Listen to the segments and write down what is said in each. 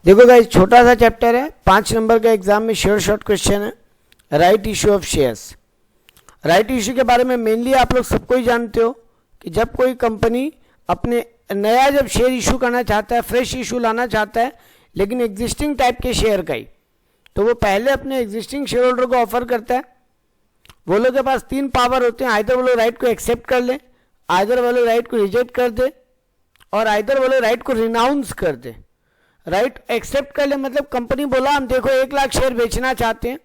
देखो गाइस, छोटा सा चैप्टर है, 5 नंबर का एग्जाम में शेयर शॉर्ट क्वेश्चन है, right issue of shares. Right issue के बारे में मेनली आप लोग सबको ही जानते हो कि जब कोई कंपनी अपने नया जब शेयर इशू करना चाहता है, फ्रेश इशू लाना चाहता है, लेकिन एग्जिस्टिंग टाइप के शेयर का ही, तो वो पहले अपने एग्जिस्टिंग शेयर होल्डर को ऑफर करता है। वो लोग के पास 3 पावर होते हैं, आइदर वो लोग राइट को एक्सेप्ट कर ले, आइदर वो लोग राइट को रिजेक्ट कर दे, और आइदर वो लोग राइट को रिनाउंस कर दे। राइट एक्सेप्ट कर ले मतलब कंपनी बोला हम देखो 1 लाख शेयर बेचना चाहते हैं,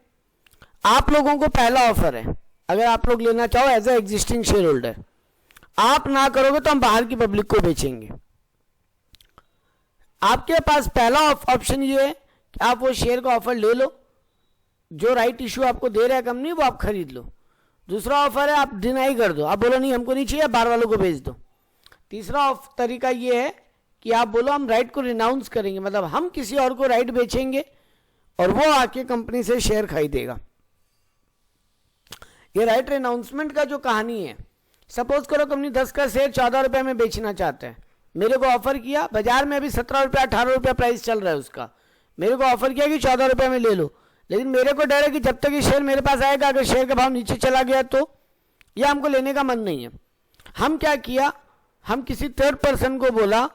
आप लोगों को पहला ऑफर है, अगर आप लोग लेना चाहो as a existing share holder, आप ना करोगे तो हम बाहर की पब्लिक को बेचेंगे। आपके पास पहला ऑप्शन ये है कि आप वो शेयर का ऑफर ले लो, जो राइट इशू आपको दे रहा है कंपनी वो आप खरीद लो। दूसरा ऑफर है आप डिनाई कर दो, आप बोलो नहीं हमको नहीं चाहिए, बाहर वालों को बेच दो। तीसरा तरीका ये है कि आप बोलो हम राइट को रिनाउंस करेंगे, मतलब हम किसी और को राइट बेचेंगे और वो आके कंपनी से शेयर खरीदेगा। ये राइट रिनाउंसमेंट का जो कहानी है, सपोज करो कंपनी 10 का शेयर 14 रुपए में बेचना चाहता है, मेरे को ऑफर किया, बाजार में अभी 17 रुपया 18 रुपया प्राइस चल रहा है उसका, मेरे को ऑफर किया कि 14 रुपये में ले लो, लेकिन मेरे को डर है कि जब तक ये शेयर मेरे पास आएगा, अगर शेयर का भाव नीचे चला गया तो यह हमको लेने का मन नहीं है। हम क्या किया, हम किसी थर्ड पर्सन को बोला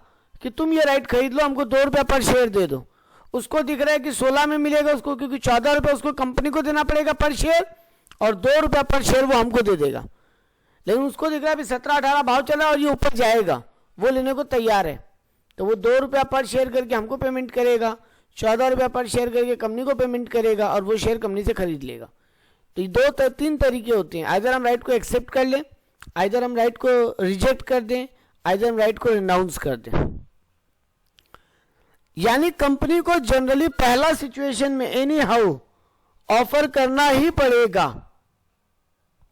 कि तुम ये राइट खरीद लो, हमको 2 रुपया पर शेयर दे दो। उसको दिख रहा है कि 16 में मिलेगा उसको, क्योंकि 14 रुपये उसको कंपनी को देना पड़ेगा पर शेयर और 2 रुपया पर शेयर वो हमको दे देगा, लेकिन उसको दिख रहा है अभी 17-18 भाव चला और ये ऊपर जाएगा, वो लेने को तैयार है, तो वो 2 रुपया पर शेयर करके हमको पेमेंट करेगा, 14 रुपया पर शेयर करके कंपनी को पेमेंट करेगा और वो शेयर कंपनी से खरीद लेगा। तो ये 3 तरीके होते हैं, आइदर हम राइट को एक्सेप्ट कर लें, आइदर हम राइट को रिजेक्ट कर दें, आइदर हम राइट को रिनाउंस कर दें। यानी कंपनी को जनरली पहला सिचुएशन में एनी हाउ ऑफर करना ही पड़ेगा,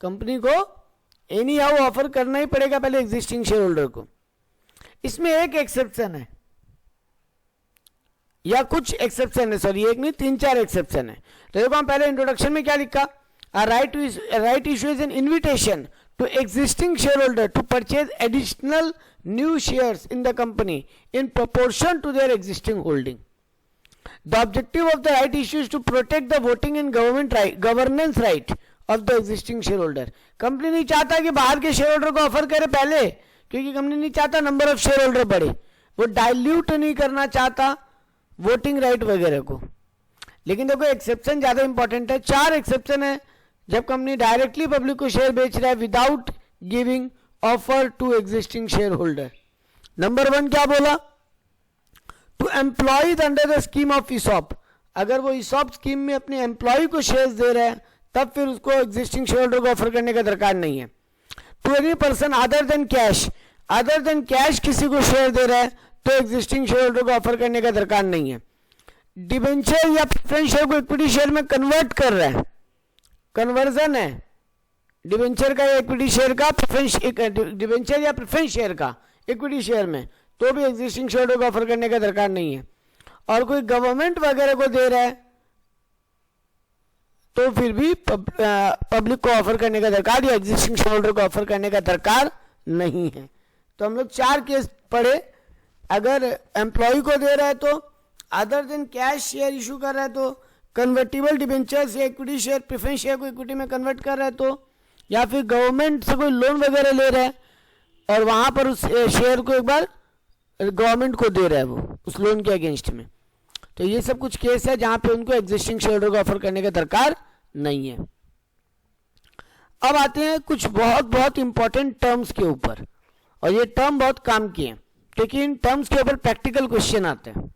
कंपनी को एनी हाउ ऑफर करना ही पड़ेगा पहले एग्जिस्टिंग शेयर होल्डर को। इसमें एक एक्सेप्शन है या कुछ एक्सेप्शन है, सॉरी एक नहीं 3-4 एक्सेप्शन है। तो देखो हम पहले इंट्रोडक्शन में क्या लिखा, right issue is an invitation to existing shareholder to purchase additional new shares in the company in proportion to their existing holding. The objective of the right issue is to protect the voting and governance right of the existing shareholder. Company नहीं चाहता कि बाहर के share holder को offer करे पहले, क्योंकि company नहीं चाहता नंबर ऑफ शेयर होल्डर बढ़े, वो डाइल्यूट नहीं करना चाहता वोटिंग राइट वगैरह को। लेकिन देखो एक्सेप्शन ज्यादा इंपॉर्टेंट है, 4 एक्सेप्शन है जब कंपनी डायरेक्टली पब्लिक को शेयर बेच रहा है without giving offer to existing share holder. Number 1 क्या बोला, to employees under the scheme of ESOP, अगर वो ईसॉप स्कीम में अपने एम्प्लॉय को शेयर्स दे रहा है तब फिर उसको एग्जिस्टिंग शेयर होल्डर को ऑफर करने का दरकार नहीं है। To any person other than cash किसी को शेयर दे रहा है तो एग्जिस्टिंग शेयर होल्डर को ऑफर करने का दरकार नहीं है। डिबेंचर या प्रेफरेंस शेयर को इक्विटी शेयर में कन्वर्ट कर रहा है, कन्वर्जन है डिबेंचर का इक्विटी शेयर का डिबेंचर या प्रेफरेंस शेयर का इक्विटी शेयर में, तो भी एग्जिस्टिंग शेयर को ऑफर करने का दरकार नहीं है। और कोई गवर्नमेंट वगैरह को दे रहा है तो फिर भी पब्लिक को ऑफर करने का दरकार या एग्जिस्टिंग शेयर होल्डर को ऑफर करने का दरकार नहीं है। तो हम लोग 4 केस पढ़े, अगर एम्प्लॉय को दे रहा है तो, other than cash share issue कर रहा है तो, कन्वर्टिबल डिबेंचर्स या इक्विटी शेयर प्रेफरेंस शेयर को इक्विटी में कन्वर्ट कर रहा है तो, या फिर गवर्नमेंट से कोई लोन वगैरह ले रहा है और वहां पर उस शेयर को एक बार गवर्नमेंट को दे रहा है वो उस लोन के अगेंस्ट में, तो ये सब कुछ केस है जहां पे उनको एग्जिस्टिंग शेयर होल्डर को ऑफर करने का दरकार नहीं है। अब आते हैं कुछ बहुत इंपॉर्टेंट टर्म्स के ऊपर, और ये टर्म बहुत काम की है क्योंकि इन टर्म्स के ऊपर प्रैक्टिकल क्वेश्चन आते हैं।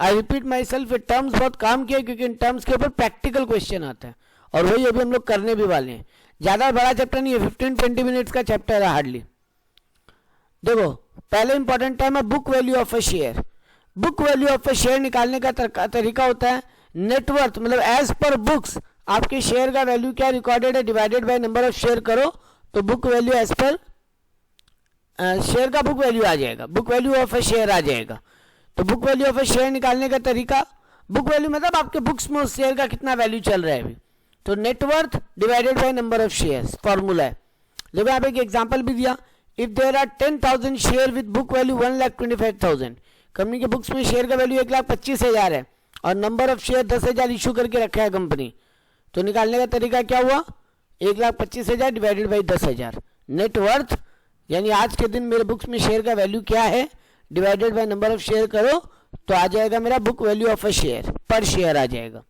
आई रिपीट माई सेल्फ, ये टर्म्स बहुत काम किया क्योंकि इन टर्म्स के ऊपर प्रैक्टिकल क्वेश्चन आता है, और वही अभी हम लोग करने भी वाले हैं। ज्यादा बड़ा चैप्टर नहीं है, 15-20 मिनट्स का चैप्टर है हार्डली। देखो पहले इंपॉर्टेंट टर्म है book value of a share. Book value of a share निकालने का तरीका होता है नेटवर्थ, मतलब एज पर बुक्स आपके शेयर का वैल्यू क्या रिकॉर्डेड है divided by number of share करो तो book value as per share का बुक वैल्यू आ जाएगा, book value of a share आ जाएगा। तो book value of a share निकालने का तरीका, बुक वैल्यू मतलब आपके बुक्स में उस शेयर का कितना वैल्यू चल रहा है अभी, तो net worth divided by number of shares formula है। देखो यहाँ पे एक एग्जांपल भी दिया, if there are 10,000 share with book value 1,25,000, company के बुक्स में शेयर का वैल्यू 1,25,000 है और नंबर ऑफ शेयर 10,000 इशू करके रखा है कंपनी, तो निकालने का तरीका क्या हुआ, 1,25,000 डिवाइडेड बाई 10,000, नेटवर्थ यानी आज के दिन मेरे बुक्स में शेयर का वैल्यू क्या है divided by number of share करो तो आ जाएगा मेरा book value of a share, पर शेयर आ जाएगा।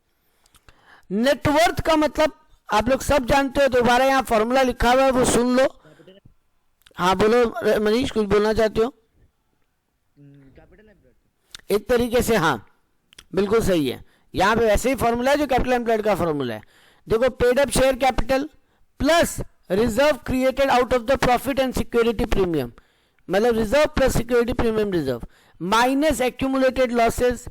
नेटवर्थ का मतलब आप लोग सब जानते हो, दोबारा यहाँ फॉर्मूला लिखा हुआ है वो सुन लो। हाँ बोलो मनीष, कुछ बोलना चाहते हो? एक तरीके से हाँ बिल्कुल सही है, यहाँ पे वैसे ही फॉर्मूला है जो कैपिटल एम्प्लॉयड का फॉर्मूला है। देखो paid up share capital plus reserve created out of the profit and security premium, मतलब reserve plus security premium reserve minus accumulated losses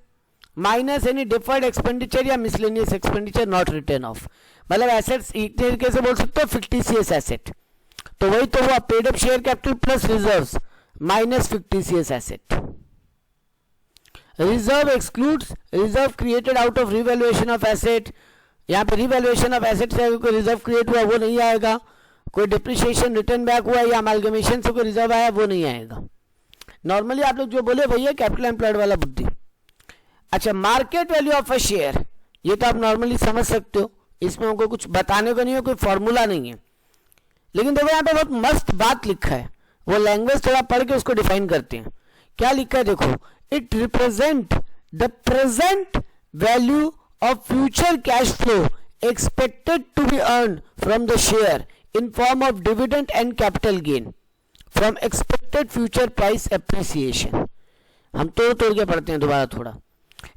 minus any deferred expenditure या miscellaneous expenditure not written off, मतलब assets एक तरीके से बोल सकते हो fictitious asset, तो वही तो हुआ paid up share capital plus reserves minus fictitious asset. Reserve excludes reserve created out of revaluation of asset, यहाँ पे रिवैल्यूएशन ऑफ एसेट से कोई रिजर्व क्रिएट हुआ वो नहीं आएगा, कोई डिप्रिसिएशन रिटर्न बैक हुआ या अमालगमेशन से कोई रिजर्व आया वो नहीं आएगा। नॉर्मली आप लोग जो बोले भैया कैपिटल एम्प्लॉयड वाला बुद्धि। अच्छा market value of a share, ये तो आप नॉर्मली समझ सकते हो, इसमें हमको कुछ बताने को नहीं है, कोई फॉर्मूला नहीं है, लेकिन देखो यहाँ पे बहुत मस्त बात लिखा है, वो लैंग्वेज थोड़ा पढ़ के उसको डिफाइन करते हैं। क्या लिखा है देखो, it represent the present value of future cash flow expected to be earn from the share in form of dividend and capital gain from expected future price appreciation। हम तोड़ के पढ़ते हैं दोबारा थोड़ा।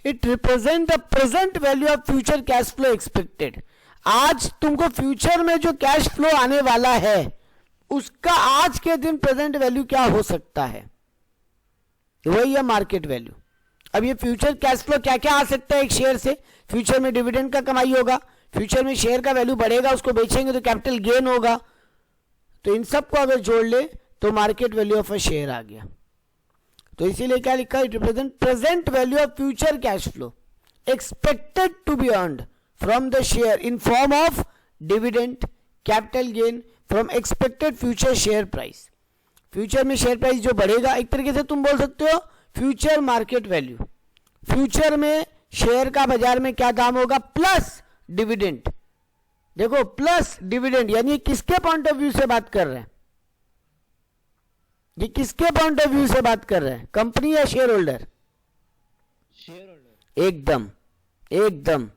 It represent the present value of future cash flow expected। आज तुमको future में जो कैश फ्लो आने वाला है उसका आज के दिन प्रेजेंट वैल्यू क्या हो सकता है, वही है मार्केट वैल्यू। अब ये फ्यूचर कैश फ्लो क्या क्या आ सकता है एक शेयर से, फ्यूचर में डिविडेंड का कमाई होगा, फ्यूचर में शेयर का वैल्यू बढ़ेगा, उसको बेचेंगे तो कैपिटल गेन होगा, तो इन सब को अगर जोड़ ले तो market value of a share आ गया। तो इसीलिए क्या लिखा है, it represent present value of future cash flow expected to be earned from the share in form of dividend capital gain from expected future share price. Future में share price जो बढ़ेगा, एक तरीके से तुम बोल सकते हो फ्यूचर मार्केट वैल्यू, फ्यूचर में शेयर का बाजार में क्या दाम होगा प्लस डिविडेंड। देखो प्लस डिविडेंड यानी किसके पॉइंट ऑफ व्यू से बात कर रहे हैं, ये किसके पॉइंट ऑफ व्यू से बात कर रहे हैं, कंपनी या शेयर होल्डर? Share holder. एकदम एकदम,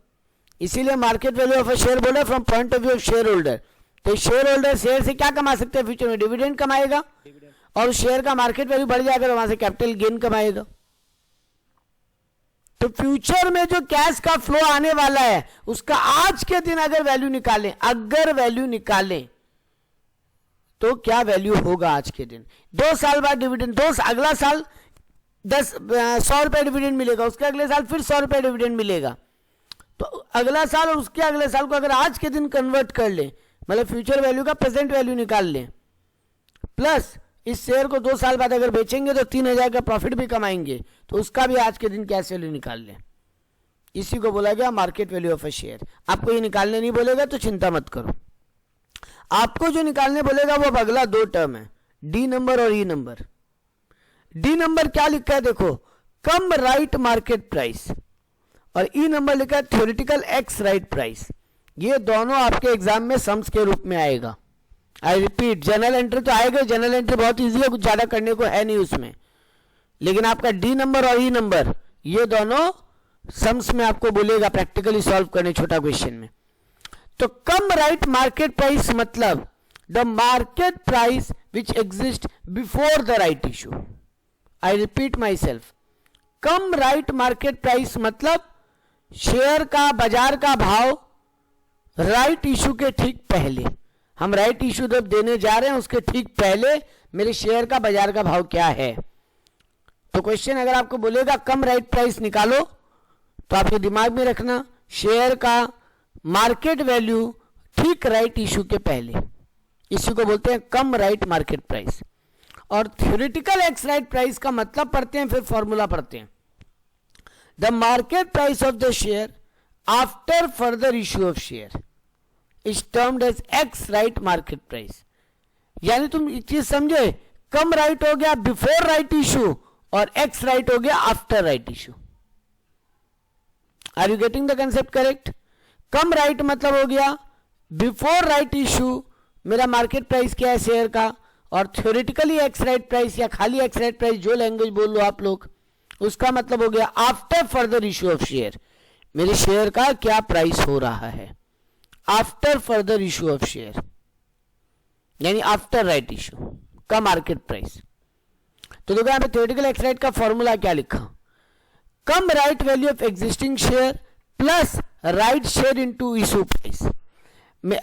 इसीलिए market value of a share बोला from point of view of share holder. तो शेयर होल्डर शेयर से क्या कमा सकते हैं, फ्यूचर में डिविडेंड कमाएगा और शेयर का मार्केट वैल्यू बढ़ जाएगा तो वहां से कैपिटल गेन कमाएगा। तो फ्यूचर में जो कैश का फ्लो आने वाला है उसका आज के दिन अगर वैल्यू निकालें तो क्या वैल्यू होगा आज के दिन। 2 साल बाद डिविडेंड, अगला साल 100 रुपए डिविडेंड मिलेगा, उसके अगले साल फिर 100 रुपए डिविडेंड मिलेगा, तो अगला साल और उसके अगले साल को अगर आज के दिन कन्वर्ट कर ले, मतलब फ्यूचर वैल्यू का प्रेजेंट वैल्यू निकाल लें, प्लस इस शेयर को 2 साल बाद अगर बेचेंगे तो 3,000 का प्रॉफिट भी कमाएंगे, तो उसका भी आज के दिन कैश वैल्यू निकाल लें। इसी को बोला गया market value of a share. आपको ये निकालने नहीं बोलेगा तो चिंता मत करो, आपको जो निकालने बोलेगा वो अगला 2 टर्म है, डी नंबर और ई नंबर। डी नंबर क्या लिखा है देखो, कम राइट मार्केट प्राइस, और ई नंबर लिखा है थ्योरेटिकल एक्स राइट प्राइस। ये दोनों आपके एग्जाम में सम्स के रूप में आएगा। आई रिपीट, जनरल एंट्री तो आएगा, जनरल एंट्री बहुत इजी है, कुछ ज्यादा करने को है नहीं उसमें, लेकिन आपका डी नंबर और ई नंबर ये दोनों सम्स में आपको बोलेगा प्रैक्टिकली सॉल्व करने छोटा क्वेश्चन में। तो कम राइट मार्केट प्राइस मतलब the market price which exist before the right issue. I repeat my self, come right market price मतलब शेयर का बाजार का भाव राइट इशू के ठीक पहले, हम राइट इशू जब देने जा रहे हैं उसके ठीक पहले मेरे शेयर का बाजार का भाव क्या है। तो क्वेश्चन अगर आपको बोलेगा कम राइट प्राइस निकालो, तो आपके दिमाग में रखना शेयर का मार्केट वैल्यू ठीक राइट इशू के पहले, इसी को बोलते हैं कम राइट मार्केट प्राइस। और थ्योरेटिकल एक्स राइट प्राइस का मतलब पढ़ते हैं, फिर फॉर्मूला पढ़ते हैं। The market price of the share after further issue of share is termed as ex right market price. यानी तुम एक चीज समझे, कम राइट हो गया बिफोर राइट इशू, और एक्स राइट हो गया after right issue. Are you getting the concept correct? Cum right मतलब हो गया बिफोर राइट इशू मेरा मार्केट प्राइस क्या है शेयर का, और थ्योरेटिकली एक्स राइट प्राइस या खाली एक्स राइट प्राइस, जो लैंग्वेज बोल लो आप लोग, उसका मतलब हो गया after further issue of share, मेरे शेयर का क्या प्राइस हो रहा है after further issue of share, यानी आफ्टर राइट इशू का मार्केट प्राइस। तो देखो यहां पे थ्योरेटिकल एक्स राइट का फॉर्मूला क्या लिखा, cum right value of existing share plus right share into issue price.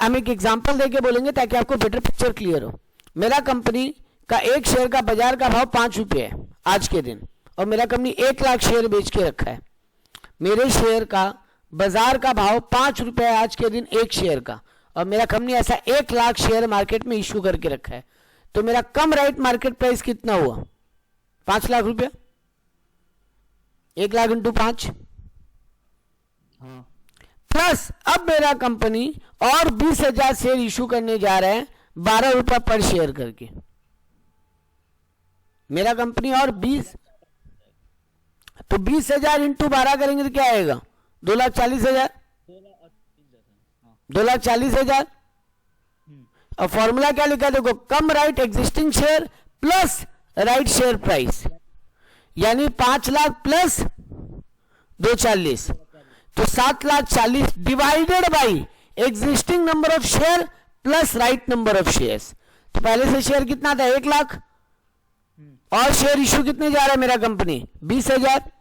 हम एक एग्जांपल देके बोलेंगे ताकि आपको बेटर पिक्चर क्लियर हो। मेरा कंपनी का एक शेयर का बाजार का भाव 5 रुपये है आज के दिन, और मेरा कंपनी 1 लाख शेयर बेच के रखा है। मेरे शेयर का बाजार का भाव 5 रुपये है आज के दिन एक शेयर का, और मेरा कंपनी ऐसा 1 लाख शेयर मार्केट में इशू करके रखा है। तो मेरा कम राइट मार्केट प्राइस कितना हुआ? 5 लाख रुपया। 1 लाख इंटू 5, प्लस अब मेरा कंपनी और 20,000 शेयर इशू करने जा रहे हैं 12 रुपया पर शेयर करके। मेरा कंपनी और 20, तो 20,000 इंटू 12 करेंगे तो क्या आएगा? 2,40,000। 2,40,000। और फॉर्मूला क्या लिखा देखो, cum right existing share plus right share price, यानी 5 लाख प्लस 240, तो 7,40,000 divided by existing number of share plus right number of shares. तो पहले से शेयर कितना था? 1 लाख, और शेयर इशू कितने जा रहा है मेरा कंपनी? 20,000।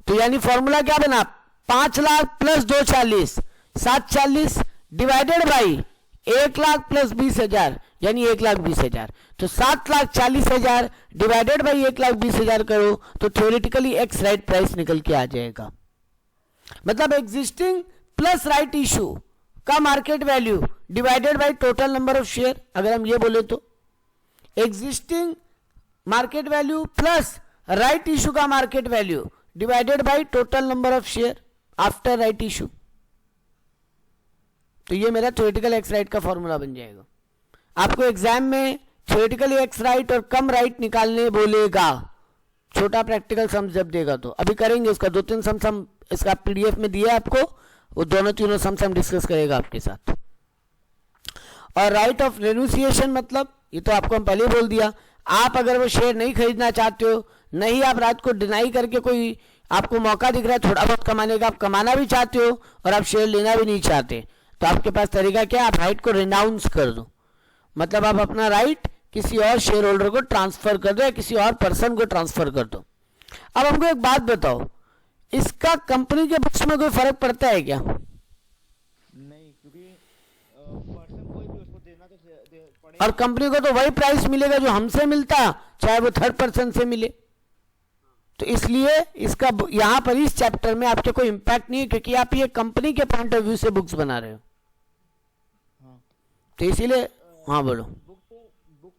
तो यानी फॉर्मूला क्या बना? 5 lakh plus 240 740 divided by 1 lakh plus 20,000 यानी 1,20,000। तो 7,40,000 डिवाइडेड बाई 1,20,000 करो तो थ्योरेटिकली एक्स राइट प्राइस निकल के आ जाएगा। मतलब एग्जिस्टिंग प्लस राइट इशू का market value divided by total number of share. अगर हम ये बोले तो existing market value plus right issue का market value divided by total number of share after right issue. तो ये मेरा थ्योरेटिकल एक्स राइट का फॉर्मूला बन जाएगा। आपको एग्जाम में थ्योरेटिकली एक्स राइट और कम राइट निकालने बोलेगा, छोटा प्रैक्टिकल सम जब देगा तो। अभी करेंगे उसका 2-3 सम इसका पीडीएफ में दिया है आपको, वो दोनों तीनों सम डिस्कस करेगा आपके साथ। और राइट ऑफ रेन्यूसिएशन मतलब ये तो आपको हम पहले ही बोल दिया, आप अगर वो शेयर नहीं खरीदना चाहते हो, नहीं आप रात को डिनाई करके कोई आपको मौका दिख रहा है थोड़ा बहुत कमाने का, आप कमाना भी चाहते हो और आप शेयर लेना भी नहीं चाहते, तो आपके पास तरीका क्या है? आप राइट को रिनाउंस कर दो, मतलब आप अपना राइट किसी और शेयर होल्डर को ट्रांसफर कर दो या किसी और पर्सन को ट्रांसफर कर दो। अब हमको एक बात बताओ, इसका कंपनी के बुक्स में कोई फर्क पड़ता है क्या? नहीं, क्योंकि पर्सन कोई भी उसको देना तो पड़ेगा, और कंपनी को तो वही प्राइस मिलेगा जो हमसे मिलता, चाहे वो थर्ड पर्सन से मिले। तो इसलिए इसका यहां पर इस चैप्टर में आपके कोई इंपैक्ट नहीं है, क्योंकि आप ये कंपनी के पॉइंट ऑफ व्यू से बुक्स बना रहे हो। तो इसीलिए हाँ बोलो। बुक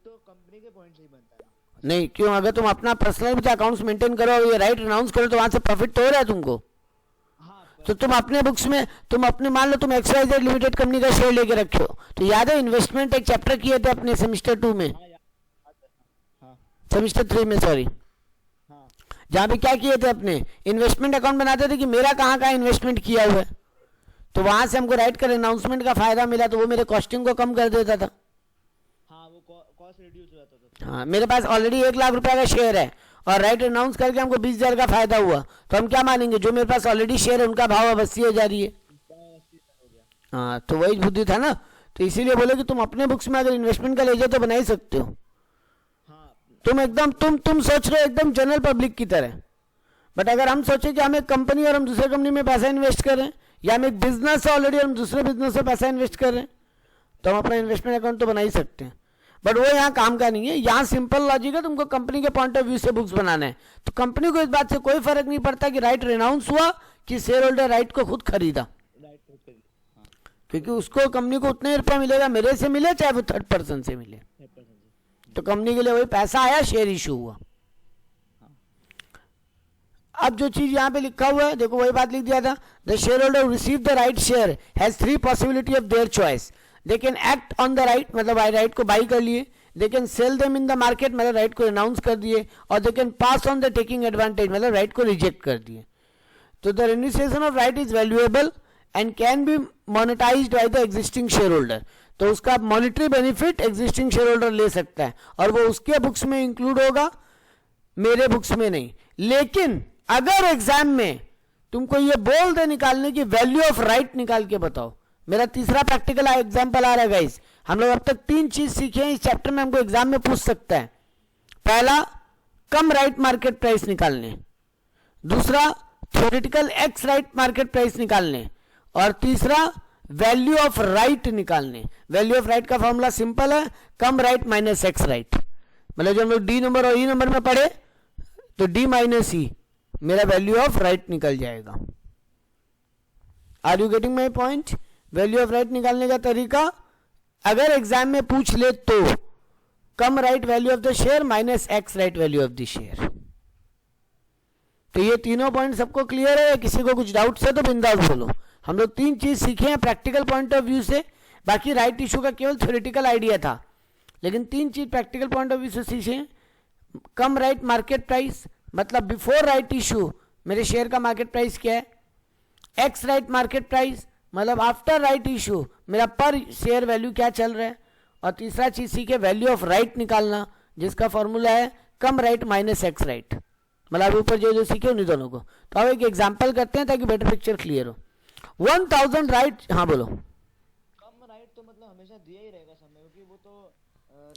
तो कंपनी के पॉइंट से ही बनता है। नहीं क्यों? अगर तुम अपना पर्सनल भी अकाउंट्स मेंटेन करो और ये राइट अनाउंस करो तो वहां से प्रॉफिट तो हो रहा है तुमको। तो तुम अपने बुक्स में तुम अपने मान लो तुम XYZ लिमिटेड कंपनी का शेयर लेके रखे हो, तो याद है इन्वेस्टमेंट एक चैप्टर किए थे अपने सेमेस्टर 2 में, सेमेस्टर 3 में सॉरी, जहां पे क्या किए थे अपने इन्वेस्टमेंट अकाउंट बनाते थे कि मेरा कहाँ कहाँ इन्वेस्टमेंट किया हुआ है, तो वहां से हमको राइट कर अनाउंसमेंट का फायदा मिला, तो वो मेरे कॉस्टिंग को कम कर देता था। हाँ, वो कॉस्ट रिड्यूस हो जाता था। हाँ, मेरे पास ऑलरेडी 1 लाख रुपए का शेयर है और राइट अनाउंस करके हमको 20,000 का फायदा हुआ, तो हम क्या मानेंगे? जो मेरे पास ऑलरेडी शेयर है उनका भाव अब 80,000 ही है। हाँ, तो वही बुद्धि था ना। तो इसीलिए बोले कि तुम अपने बुक्स में अगर इन्वेस्टमेंट का ले जाओ तो बना ही सकते हो। तुम एकदम तुम सोच रहे हो एकदम जनरल पब्लिक की तरह, बट अगर हम सोचे कि हम एक कंपनी और हम दूसरे कंपनी में पैसा इन्वेस्ट कर रहे हैं, या हम एक बिजनेस है ऑलरेडी और हम दूसरे बिजनेस में पैसा इन्वेस्ट कर रहे हैं, तो हम अपना इन्वेस्टमेंट अकाउंट तो बना ही सकते हैं। बट वो यहाँ काम का नहीं है, यहाँ सिंपल लॉजिक है, तुमको कंपनी के पॉइंट ऑफ व्यू से बुक्स बनाना है। तो कंपनी को इस बात से कोई फर्क नहीं पड़ता कि राइट रिनाउंस हुआ कि शेयर होल्डर राइट को खुद खरीदा, क्योंकि उसको कंपनी को उतने रुपया मिलेगा, मेरे से मिले चाहे वो थर्ड पर्सन से मिले, तो कंपनी के लिए वही पैसा आया, शेयर इशू हुआ। अब जो चीज यहाँ पे लिखा हुआ है देखो, वही बात लिख दिया था, the share holder receive the right share has 3 possibility of their choice, they can act on the right, मतलब राइट को बाई कर लिए, they can sell them in the market, मतलब राइट को अनाउंस कर दिए, और they can pass on the taking advantage, मतलब राइट को रिजेक्ट कर दिए. तो the renunciation of right is valuable and can be monetized by the existing share holder. तो उसका monetary benefit existing share holder ले सकता है और वो उसके बुक्स में इंक्लूड होगा, मेरे बुक्स में नहीं. लेकिन अगर एग्जाम में तुमको ये बोल दे निकालने की वैल्यू ऑफ राइट निकाल के बताओ. मेरा तीसरा प्रैक्टिकल एग्जांपल आ रहा है गाइस. हम लोग अब तक 3 चीज सीखे हैं इस चैप्टर में, हमको एग्जाम में पूछ सकता है. पहला, कम राइट मार्केट प्राइस निकालने. दूसरा, theoretical ex right market price निकालने. और तीसरा, वैल्यू ऑफ राइट निकालने. वैल्यू ऑफ राइट का फॉर्मूला सिंपल है, cum right minus ex right. मतलब जो हम लोग डी नंबर और ई नंबर में पढ़े, तो डी माइनस ई मेरा वैल्यू ऑफ राइट निकल जाएगा. Are you getting my point? Value of right निकालने का तरीका, अगर एग्जाम में पूछ ले तो cum right value of the share minus ex right value of the share. तो ये तीनों पॉइंट सबको क्लियर है? किसी को कुछ डाउट है तो बिंदास बोलो. हम लोग 3 चीज सीखे हैं प्रैक्टिकल पॉइंट ऑफ व्यू से. बाकी राइट इशू का केवल थ्योरेटिकल आइडिया था, लेकिन 3 चीज प्रैक्टिकल पॉइंट ऑफ व्यू से सीखे. कम राइट मार्केट प्राइस, मतलब बिफोर राइट इशू मेरे शेयर का मार्केट प्राइस क्या है. एक्स राइट मार्केट प्राइस, मतलब आफ्टर राइट इशू मेरा पर शेयर वैल्यू क्या चल रहा है. और तीसरा चीज सीखे वैल्यू ऑफ राइट निकालना, जिसका फॉर्मूला है cum right minus ex right. मतलब ऊपर जो जो सीखे उन्हीं दोनों को. तो अब एक एग्जांपल करते हैं ताकि बेटर पिक्चर क्लियर हो. 1000 राइट, हाँ बोलो. कम राइट तो मतलब हमेशा दिया ही रहेगा समय, क्योंकि वो तो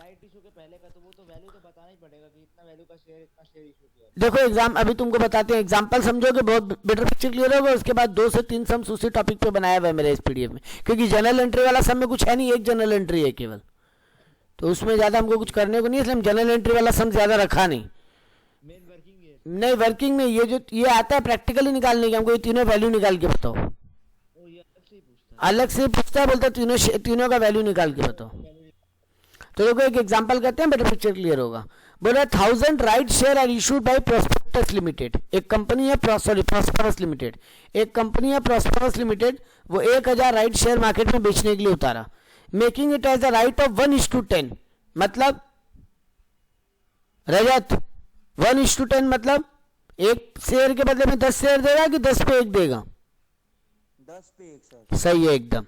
राइट इशू के पहले का, तो वो तो वैल्यू तो बताना ही पड़ेगा कि इतना वैल्यू का शेयर, इतना शेयर इशू किया. देखो एग्जाम अभी तुमको बताते हैं, एग्जांपल समझोगे बहुत बेटर पिक्चर क्लियर होगा. उसके बाद 2 से 3 सम्स उसी टॉपिक पे बनाया हुआ है मेरे इस पीडीएफ में, क्योंकि जनरल एंट्री वाला सम में कुछ है नहीं, एक जनरल एंट्री है केवल, तो उसमें ज्यादा हमको कुछ करने को नहीं, इसलिए हम जनरल एंट्री वाला सम ज्यादा रखा नहीं. मेन वर्किंग है नहीं, वर्किंग में ये जो ये आता है प्रैक्टिकली निकालने की, हमको ये तीनों वैल्यू निकाल के बताओ. वो ये अलग से ही पूछता है. अलग से पूछता है, बोलता है तीनों का वैल्यू निकाल के बताओ. तो देखो एक एग्जांपल करते हैं, बेटर पिक्चर क्लियर होगा. बोला 1000 right share are issued by prosperous limited. एक कंपनी है प्रॉस्पेरस लिमिटेड. एक कंपनी है प्रॉस्पेरस लिमिटेड, वो 1000 राइट शेयर मार्केट में बेचने के लिए उतारा, making it as a right of 1:10. मतलब रजत 1:10 मतलब एक शेयर के बदले में 10 शेयर देगा कि 10 पे 1 देगा? 10 पे 1 सर. सही है एकदम.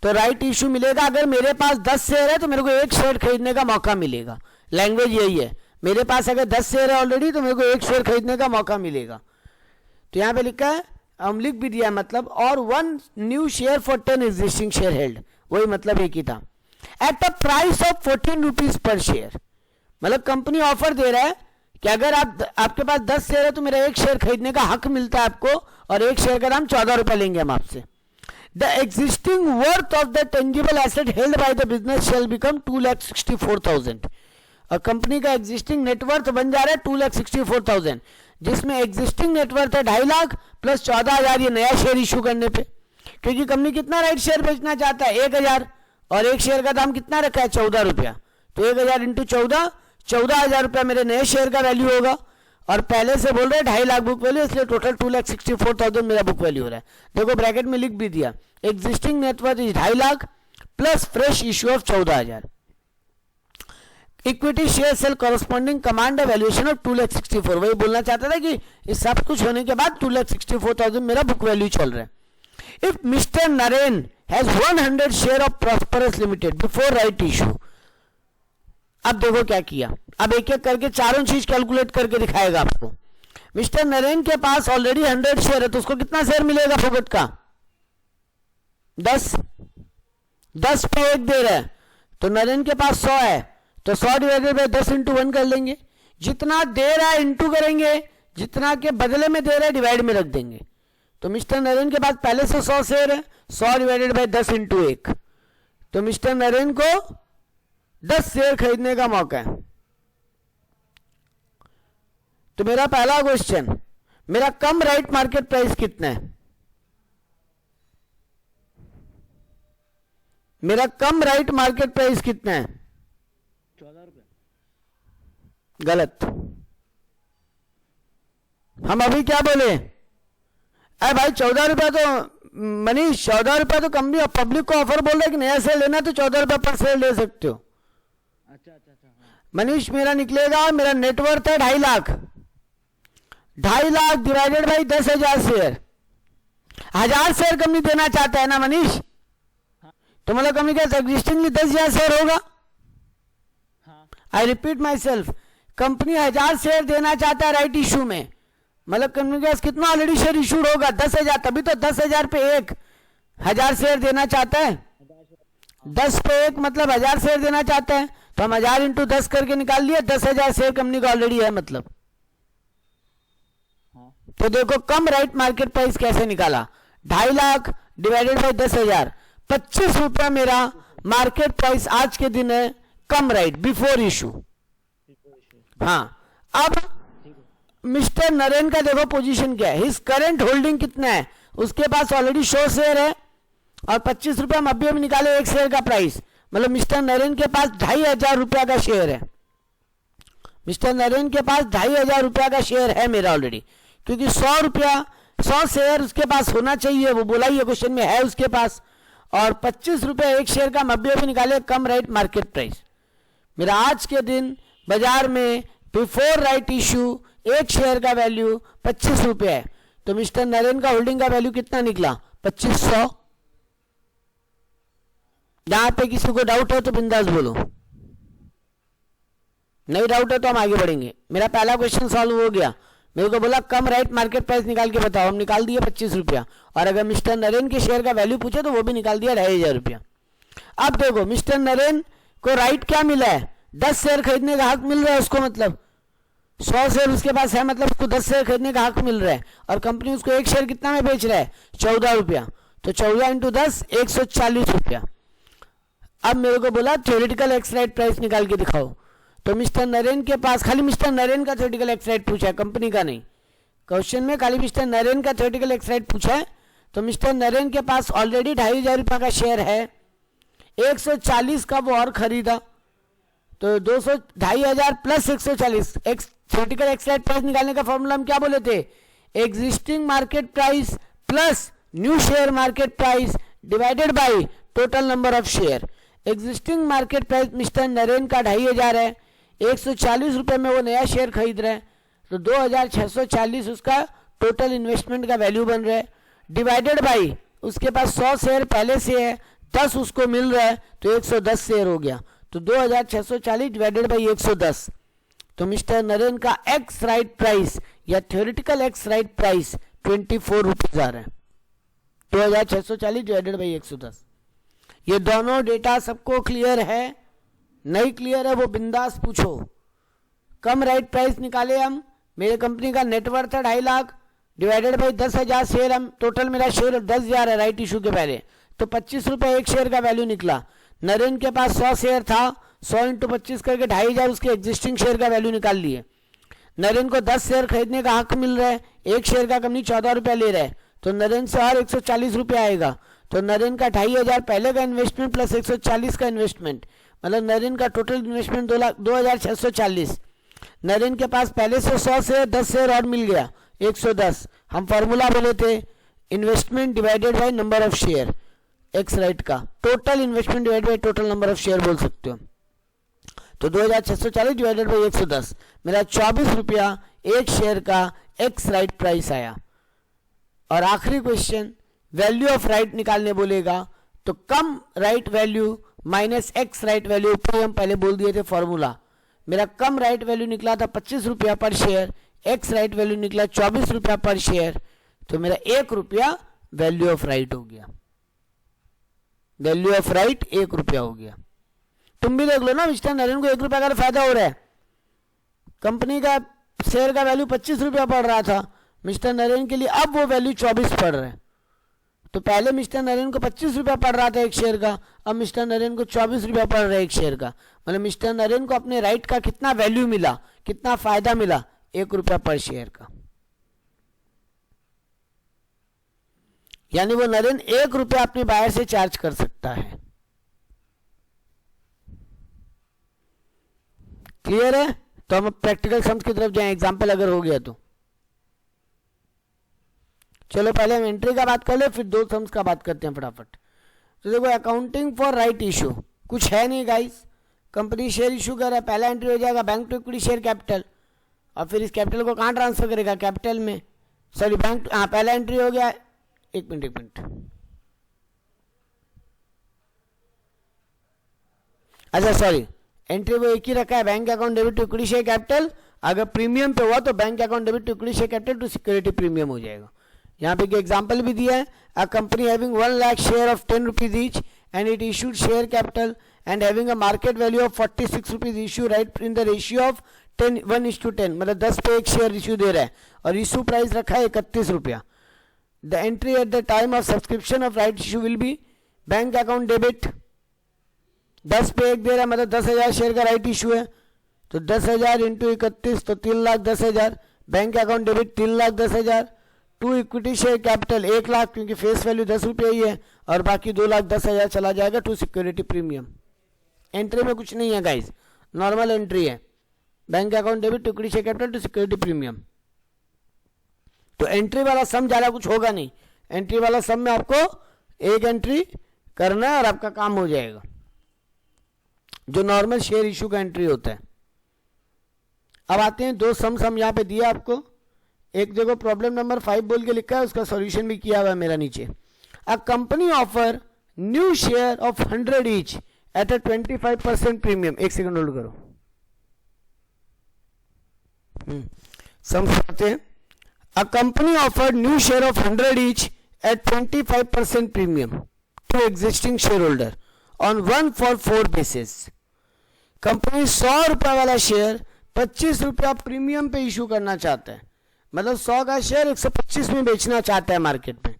तो राइट इशू मिलेगा, अगर मेरे पास 10 शेयर है तो मेरे को 1 शेयर खरीदने का मौका मिलेगा. लैंग्वेज यही है, मेरे पास अगर 10 शेयर है ऑलरेडी तो मेरे को 1 शेयर खरीदने का मौका मिलेगा. तो यहां पे लिखा है, हम लिख भी दिया मतलब, और 1 new share for 10 existing share held. वही मतलब एक ही था. At a price of 14 rupees per share. मतलब कंपनी ऑफर दे रहा है कि अगर आपके पास 10 शेयर है तो मेरा 1 शेयर खरीदने का हक मिलता है आपको, और 1 शेयर का दाम 14 रुपए लेंगे हम आपसे. The existing worth of the tangible asset held by the business shall become 2,64,000. और कंपनी का एग्जिस्टिंग नेटवर्थ बन जा रहा है 2,64,000, जिसमें एग्जिस्टिंग नेटवर्थ है 2.5 लाख प्लस 14,000 ये नया शेयर इशू करने पे. क्योंकि कंपनी कितना राइट शेयर बेचना चाहता है? 1,000, और 1 शेयर का दाम कितना रखा है? 14 रुपया. तो 1,000 इंटू 14,000 रुपया मेरे नए शेयर का वैल्यू होगा. और पहले से बोल रहे हैं 2.5 लाख बुक वैल्यू, इसलिए टोटल 2,64,000 मेरा बुक वैल्यू हो रहा है. देखो ब्रैकेट में लिख भी दिया, existing net worth is 2.5 lakh plus fresh issue of 14,000. Equity share sale corresponding command valuation of 2,64,000. वही बोलना चाहता था कि इस सब कुछ होने के बाद 2,64,000 मेरा बुक वैल्यू चल रहा है. If mister Naren has 100 share of prosperous limited before right issue. अब देखो क्या किया, अब एक एक करके चारों चीज कैलकुलेट करके दिखाएगा आपको. मिस्टर नरेन के पास ऑलरेडी 100 शेयर है, तो उसको कितना शेयर मिलेगा फोकट का? 10. 10 पे 1 दे रहा है, तो नरेन के पास 100 है, तो 100 डिवाइडेड बाय 10 इंटू 1 कर लेंगे. जितना दे रहा है इंटू करेंगे, जितना के बदले में दे रहा है डिवाइड में रख देंगे. तो मिस्टर नरेन के पास पहले से 100 शेयर है, 100 डिवाइडेड बाय 10 इंटू 1. तो मिस्टर नरेन को 10 शेयर खरीदने का मौका है. तो मेरा पहला क्वेश्चन, मेरा कम राइट मार्केट प्राइस कितना है? मेरा कम राइट मार्केट प्राइस कितना है? 14 रुपए. गलत. हम अभी क्या बोले? अरे भाई 14 रुपया तो मनीष, 14 रुपया तो कंपनी पब्लिक को ऑफर बोल रहा है कि नया शेयर लेना तो 14 रुपया पर शेयर ले सकते हो. अच्छा. मनीष मेरा निकलेगा, मेरा नेटवर्थ है 2.5 lakh, 2.5 lakh divided by 10,000 share, 1000 share company देना चाहता है ना मनीष, तो मतलब कंपनी का एग्जिस्टिंगली 10,000 शेयर होगा। आई repeat my self, company 1000 share देना चाहता है राइट इशू में, मतलब कंपनी के पास कितना ऑलरेडी शेयर इशूड होगा 10,000, तभी तो 10,000 पे 1 1000 शेयर देना चाहता है, 10 पे 1 मतलब 1000 शेयर देना चाहता है, तो हम 1000 इंटू 10 करके निकाल लिया, 10,000 शेयर कंपनी का ऑलरेडी है मतलब। तो देखो कम राइट मार्केट प्राइस कैसे निकाला, 2.5 लाख डिवाइडेड बाई 10,000, 25 रुपया मेरा मार्केट प्राइस आज के दिन है कम राइट बिफोर इशू। हाँ, अब मिस्टर नरेन का देखो पोजीशन क्या है, हिज करंट होल्डिंग कितना है, उसके पास ऑलरेडी 100 शेयर है और 25 रुपया हम अभी निकाले एक शेयर का प्राइस, मतलब मिस्टर नरेन के पास 2,500 रुपया का शेयर है, मिस्टर नरेन के पास 2,500 रुपया का शेयर है मेरा ऑलरेडी, क्योंकि 100 रुपया 100 शेयर उसके पास होना चाहिए, वो बोला ही क्वेश्चन में है उसके पास, और 25 रुपया एक शेयर का हम अभी निकाले कम राइट मार्केट प्राइस। मेरा आज के दिन बाजार में बिफोर राइट इशू एक शेयर का वैल्यू 25 रुपया है, तो मिस्टर नरेन का होल्डिंग का वैल्यू कितना निकला 2500। यहां पे किसी को डाउट है तो बिंदास बोलो, नहीं डाउट है तो हम आगे बढ़ेंगे। मेरा पहला क्वेश्चन सॉल्व हो गया, मेरे को बोला कम राइट मार्केट प्राइस निकाल के बताओ, हम निकाल दिए 25 रुपया, और अगर मिस्टर नरेन के शेयर का वैल्यू पूछे तो वो भी निकाल दिया 2,500 रुपया। अब देखो मिस्टर नरेन को राइट क्या मिला है, 10 शेयर खरीदने का हक मिल रहा है उसको, मतलब 100 शेयर उसके पास है, मतलब उसको 10 शेयर खरीदने का हक मिल रहा है, और कंपनी उसको एक शेयर कितना में बेच रहा है 14 रुपया, तो 14 इंटू 10 140 रुपया। अब मेरे को बोला थ्योरेटिकल एक्स राइट प्राइस निकाल के दिखाओ, तो मिस्टर नरेन के पास खाली मिस्टर नरेन का थ्योरेटिकल एक्स राइट पूछा है, कंपनी का नहीं, क्वेश्चन में खाली मिस्टर नरेन का थ्योरेटिकल एक्स राइट पूछा है, तो मिस्टर नरेन के पास ऑलरेडी 2,500 रुपया का शेयर है, 140 का वो और खरीदा, तो 2,500 plus 140 theoretical ex right price निकालने का फॉर्मूला हम क्या बोले थे, existing market price plus new share market price divided by total number of share. Existing market price mister Naren का 2,500 है, 140 रुपए में वो नया शेयर खरीद रहे हैं, तो 2,640 उसका टोटल इन्वेस्टमेंट का वैल्यू बन रहा है, डिवाइडेड बाय उसके पास 100 शेयर पहले से है, 10 उसको मिल रहा है, तो 110 शेयर हो गया, तो 2,640 डिवाइडेड बाई 110, तो मिस्टर नरेन का एक्स राइट प्राइस या theoretical ex right price 24 rupees आ रहा है, 2,640 डिवाइडेड बाई 110। ये दोनों डेटा सबको क्लियर है, नहीं क्लियर है वो बिंदास पूछो। कम राइट प्राइस निकाले हम, मेरे कंपनी का नेटवर्थ है 2.5 लाख डिवाइडेड बाई 10,000 शेयर, हम टोटल मेरा शेयर 10,000 है राइट इशू के पहले, तो 25 रुपए एक शेयर का वैल्यू निकला। नरेन के पास 100 शेयर था, 100 इंटू 25 करके 2,500 उसके एग्जिस्टिंग शेयर का वैल्यू निकाल लिए। नरेन को 10 शेयर खरीदने का हक मिल रहा है, एक शेयर का कंपनी 14 रुपया ले रहा है, तो नरेन से और 140 रुपया आएगा, तो नरेन का 2,500 पहले का इन्वेस्टमेंट प्लस 140 का इन्वेस्टमेंट, मतलब नरेन का टोटल इन्वेस्टमेंट 2,640। नरेन के पास पहले से 100 शेयर 10 शेयर और मिल गया 110। हम फॉर्मूला बोले थे investment divided by number of share, ex right का total investment divided by total number of share बोल सकते हो, तो 2,640 डिवाइडेड बाई 110 मेरा 24 रुपया एक शेयर का एक्स राइट प्राइस आया। और आखिरी क्वेश्चन वैल्यू ऑफ राइट निकालने बोलेगा, तो cum right value minus ex right value, ऊपर हम पहले बोल दिए थे फॉर्मूला। मेरा कम राइट वैल्यू निकला था 25 रुपया per share, ex right value निकला 24 रुपया पर शेयर, तो मेरा 1 रुपया वैल्यू ऑफ राइट हो गया, वैल्यू ऑफ राइट 1 रुपया हो गया। तुम भी देख लो ना, मिस्टर नरेन को 1 रुपया का फायदा हो रहा है, कंपनी का शेयर का वैल्यू 25 रुपया पड़ रहा था, मिस्टर नरेन के लिए अब वो वैल्यू 24 पड़ रहा है। तो पहले मिस्टर नरेन को 25 रुपया पड़ रहा था एक शेयर का, अब मिस्टर नरेन को 24 रुपया पड़ रहा है एक शेयर का, मतलब मिस्टर नरेन को अपने राइट का कितना वैल्यू मिला, कितना फायदा मिला, 1 रुपया पर शेयर का। यानी वो नरेन 1 रुपया अपने बायर से चार्ज कर सकता है। क्लियर है? तो हम प्रैक्टिकल सम्स की तरफ जाएं, एग्जाम्पल अगर हो गया तो। चलो पहले हम एंट्री का बात कर ले, फिर 2 सम्स का बात करते हैं फटाफट। तो देखो अकाउंटिंग फॉर राइट इशू कुछ है नहीं गाइस, कंपनी शेयर इशू कर रहा है, पहला एंट्री हो जाएगा bank to equity share capital, और फिर इस कैपिटल को कहाँ ट्रांसफर करेगा, कैपिटल में, सॉरी बैंक, हाँ पहला एंट्री हो गया। एक मिनट, अच्छा सॉरी, एंट्री वो एक ही रखा है, bank account debit to equity share capital. अगर प्रीमियम पे हुआ तो bank account debit to equity share capital to security premium हो जाएगा। यहाँ पे एग्जांपल भी दिया है, a company having 1 lakh share of 10 rupees each and it issued share capital and having a market value of 46 rupees issue right in the ratio of 1:10, मतलब 10 पे एक शेयर इशू दे रहा है और इशू प्राइस रखा है 31 रुपया। The entry at the time of subscription of right issue will be bank account debit, 10 पे एक दे रहा है, मतलब 10,000 शेयर का राइट इशू है, तो 10,000 इंटू 31 तो 3,10,000, bank account debit 3,10,000 to equity share capital 1 lakh, क्योंकि फेस वैल्यू 10 रुपये ही है, और बाकी 2,10,000 चला जाएगा टू सिक्योरिटी प्रीमियम। एंट्री में कुछ नहीं है गाइस, नॉर्मल एंट्री है, bank account debit to equity share capital to security premium. तो एंट्री वाला सम ज्यादा कुछ होगा नहीं, एंट्री वाला सम में आपको एक एंट्री करना है और आपका काम हो जाएगा, जो नॉर्मल शेयर इशू का एंट्री होता है। अब आते हैं दो सम यहां पे दिया आपको, एक देखो प्रॉब्लम नंबर 5 बोल के लिखा है, उसका सॉल्यूशन भी किया हुआ है मेरा नीचे। A company offer new share of 100 each at a 25% premium. एक सेकंड होल्ड करो, सम करते हैं। A company offer new share of 100 each at 25% premium to existing share holder on 1-for-4 basis. Company 100 रुपए वाला शेयर 25 रुपया premium पे issue करना चाहता है, मतलब 100 का शेयर 125 में बेचना चाहता है मार्केट में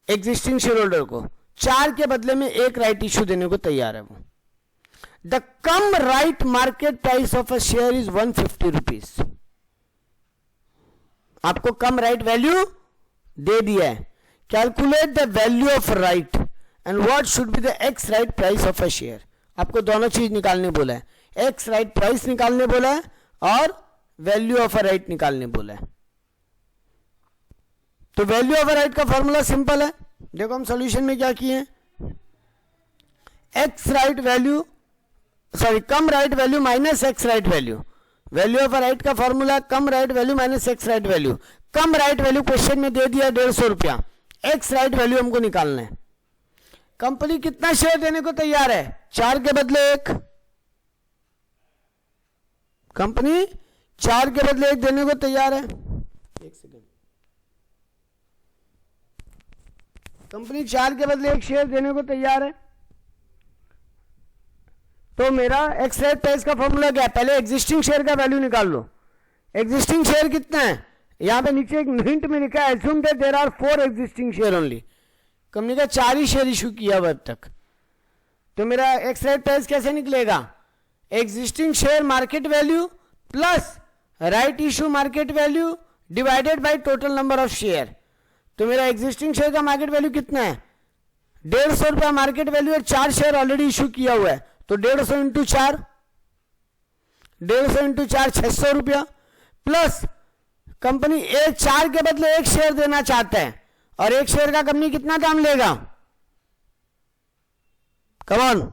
एग्जिस्टिंग शेयर होल्डर को, 4 के बदले में 1 राइट इशू देने को तैयार है वो। The come right market price of a share is 150 rupees. आपको कम राइट वैल्यू दे दिया है, calculate the value of right and what should be the x right price of a share. आपको दोनों चीज निकालने बोला है, एक्स राइट प्राइस निकालने बोला है और वैल्यू ऑफ अ राइट निकालने बोला है। तो वैल्यू ऑफ अ राइट का फॉर्मूला सिंपल है, देखो हम सॉल्यूशन में क्या किए, ex right value, sorry cum right value minus ex right value. Value of a right का formula cum right value minus ex right value. Cum right value question में दे दिया 150 रुपया, एक्स राइट वैल्यू हमको निकालना है। कंपनी कितना share देने को तैयार है, 4 के बदले 1। कंपनी 4 के बदले 1 देने को तैयार है। एक सेकेंड, कंपनी 4 के बदले 1 शेयर देने को तैयार है। तो मेरा एक्स राइट प्राइस का फॉर्मूला क्या है, पहले एग्जिस्टिंग शेयर का वैल्यू निकाल लो। एग्जिस्टिंग शेयर कितना है, यहां पे नीचे एक हिंट में लिखा है assume that there are 4 existing share only. Company का 4 ही शेयर इशू किया हुआ अब तक, तो मेरा एक्स राइट प्राइस कैसे निकलेगा, existing share market value plus right issue market value divided by total number of share. तो मेरा एग्जिस्टिंग शेयर का मार्केट वैल्यू कितना है, 150 रुपया मार्केट वैल्यू है, 4 शेयर ऑलरेडी इशू किया हुआ है, तो 150 इंटू 4, 150 इंटू 4 600 रुपया, प्लस कंपनी 4 के बदले 1 शेयर देना चाहता है, और 1 शेयर का कंपनी कितना दाम लेगा, कम ऑन,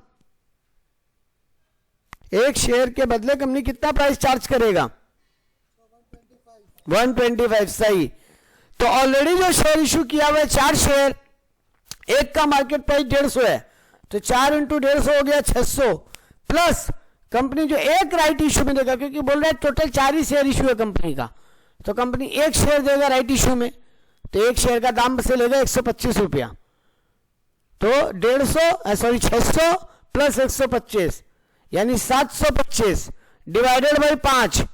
1 शेयर के बदले कंपनी कितना प्राइस चार्ज करेगा, 125। सही, तो ऑलरेडी जो शेयर इशू किया हुआ है 4 शेयर, एक का मार्केट प्राइस 150 है, तो 4 इंटू 150 हो गया 600, प्लस कंपनी जो 1 राइट इशू में देगा, क्योंकि बोल रहा है टोटल 4 ही शेयर इशू है कंपनी का, तो कंपनी 1 शेयर देगा राइट इशू में, तो 1 शेयर का दाम से लेगा 125 रुपया। तो 600 प्लस 125 यानी 725 डिवाइडेड बाई 5,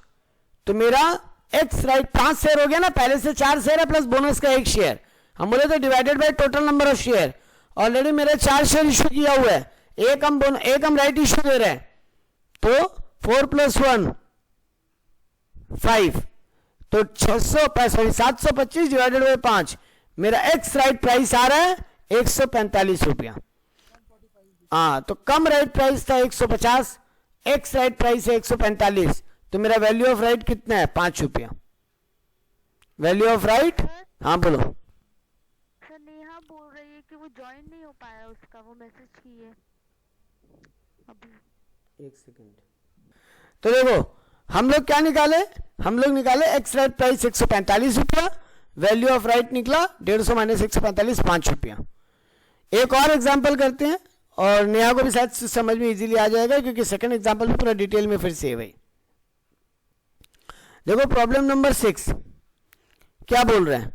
तो मेरा एक्स राइट 5 शेयर हो गया ना, पहले से 4 शेयर है प्लस बोनस का 1 शेयर, हम बोले तो divided by total number of share. Already मेरे 4 शेयर इशू किया हुआ है, एक हम राइट इशू दे रहे हैं, तो 4 + 1 5, तो 725 डिवाइडेड बाई 5, मेरा एक्स राइट प्राइस आ रहा है 145 रुपया। हाँ, तो कम राइट प्राइस था 150, एक्स राइट प्राइस है 145, तो मेरा वैल्यू ऑफ राइट कितना है, 5 रुपया। वैल्यू ऑफ राइट, हाँ बोलो। सर नेहा बोल रही है कि वो ज्वाइन नहीं हो पाया, उसका वो मैसेज की है अभी। एक सेकंड। तो देखो हम लोग क्या निकाले, हम लोग निकाले एक्स राइट प्राइस 145 रुपया, वैल्यू ऑफ राइट निकला 150 माइनस 145 5 रुपया। एक और एग्जाम्पल करते हैं और नेहा को भी शायद समझ में इजीली आ जाएगा क्योंकि सेकंड एग्जाम्पल में पूरा डिटेल में फिर से है भाई। देखो प्रॉब्लम नंबर 6 क्या बोल रहे हैं,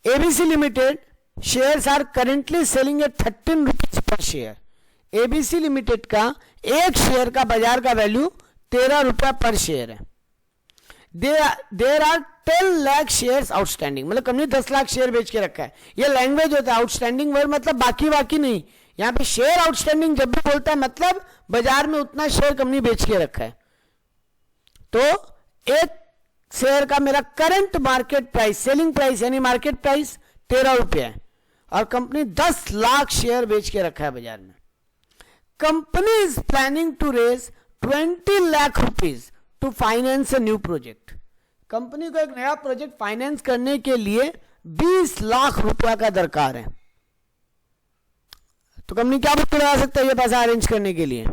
ABC limited shares are currently selling at 13 rupees per share. ABC limited का एक शेयर का बाजार का वैल्यू 13 रुपया पर शेयर है। There are 10 lakh shares outstanding, मतलब कंपनी 10 लाख शेयर बेच के रखा है। ये लैंग्वेज होता है आउटस्टैंडिंग वर्ड, मतलब बाकी नहीं। यहां पे शेयर आउटस्टैंडिंग जब भी बोलता है मतलब बाजार में उतना शेयर कंपनी बेच के रखा है। तो एक शेयर का मेरा current market price, selling price यानी मार्केट प्राइस 13 रुपया है और कंपनी 10 लाख शेयर बेच के रखा है बाजार में। Company is planning to raise 20 lakh rupees to finance a new project. Company को एक नया प्रोजेक्ट फाइनेंस करने के लिए 20 लाख रुपया का दरकार है। तो कंपनी क्या बुक लगा सकता है ये पैसा अरेंज करने के लिए?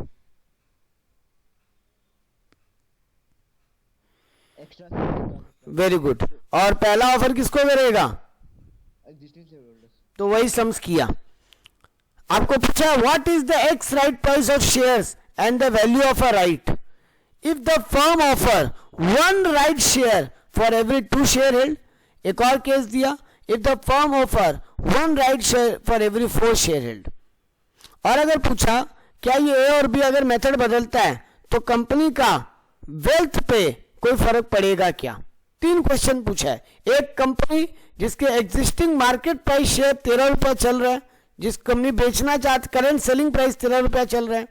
एक्स्ट्रा। Very good. और पहला ऑफर किसको करेगा? Existing share holders. तो वही सम्स किया। आपको पूछा what is the x right price of shares and the value of a right if the firm offer 1 right share for every 2 share held. एक और केस दिया, if the firm offer 1 right share for every 4 share held. और अगर पूछा क्या ये ए और B अगर मेथड बदलता है तो कंपनी का वेल्थ पे कोई फर्क पड़ेगा क्या? 3 क्वेश्चन पूछा है। एक कंपनी जिसके एग्जिस्टिंग मार्केट प्राइस शेयर 13 रुपया चल रहा है, जिस कंपनी बेचना चाहती करंट सेलिंग प्राइस 13 रुपया चल रहा है,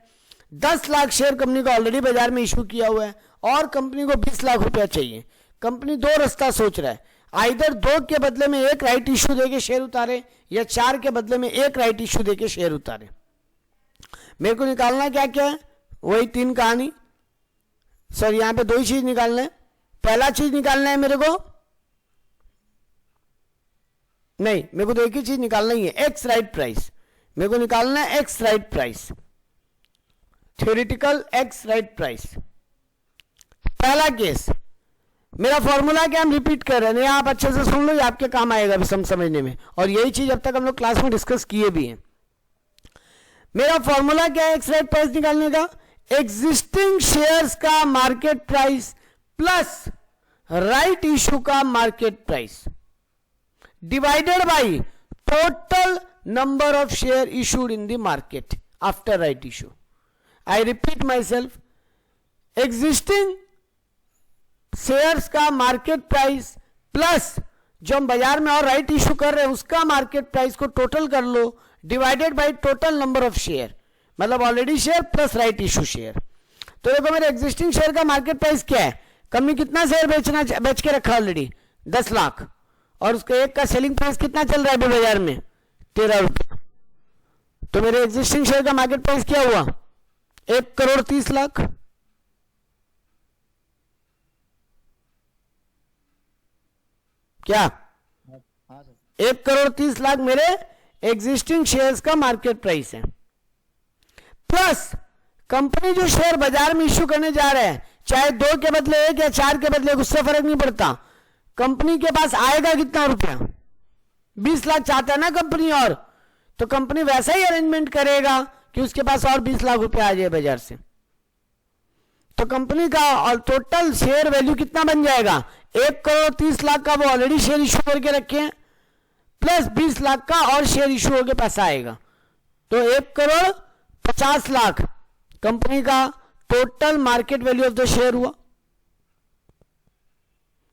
10 लाख शेयर कंपनी को ऑलरेडी बाजार में इशू किया हुआ है और कंपनी को 20 लाख रुपया चाहिए। कंपनी 2 रास्ता सोच रहा है, आइदर 2 के बदले में 1 राइट इशू देके शेयर उतारे या 4 के बदले में 1 राइट इशू देके शेयर उतारे। मेरे को निकालना क्या क्या है? वही 3 कहानी। सर यहां पे 2 ही चीज निकालना है। पहला चीज निकालना है मेरे को, नहीं मेरे को तो एक ही चीज निकालना ही है, एक्स राइट प्राइस। मेरे को निकालना है x right price, theoretical ex right price. पहला केस मेरा फॉर्मूला क्या हम रिपीट कर रहे हैं, आप अच्छे से सुन लो, ये आपके काम आएगा अभी समझने में। और यही चीज अब तक हम लोग क्लास में डिस्कस किए भी हैं। मेरा फॉर्मूला क्या है एक्स राइट प्राइस निकालने का? एग्जिस्टिंग शेयर्स का market price plus right issue का market price divided by total number of share issued in the market after right issue. I repeat myself, existing shares का market price plus जो हम बाजार में और right issue कर रहे हैं उसका मार्केट प्राइस को टोटल कर लो divided by total number of share, मतलब already share plus right issue share. तो देखो मेरे एग्जिस्टिंग शेयर का मार्केट प्राइस क्या है, कंपनी कितना शेयर बेच के रखा ऑलरेडी 10 लाख और उसका एक का सेलिंग प्राइस कितना चल रहा है अभी बाजार में 13 रुपया। तो मेरे एग्जिस्टिंग शेयर का मार्केट प्राइस क्या हुआ 1,30,00,000। क्या? हाँ सर। 1,30,00,000 मेरे एग्जिस्टिंग शेयर्स का मार्केट प्राइस है, प्लस कंपनी जो शेयर बाजार में इश्यू करने जा रहे हैं चाहे 2 के बदले 1 या 4 के बदले 1, उससे फर्क नहीं पड़ता। कंपनी के पास आएगा कितना रुपया? 20 लाख चाहता है ना कंपनी, और तो कंपनी वैसा ही अरेंजमेंट करेगा कि उसके पास और 20 लाख रुपया आ जाए बाजार से। तो कंपनी का और टोटल शेयर वैल्यू कितना बन जाएगा 1,30,00,000 का वो ऑलरेडी शेयर इशू करके रखे हैं प्लस 20 लाख का और शेयर इशू होकर पैसा आएगा, तो 1,50,00,000 कंपनी का total market value of the share हुआ।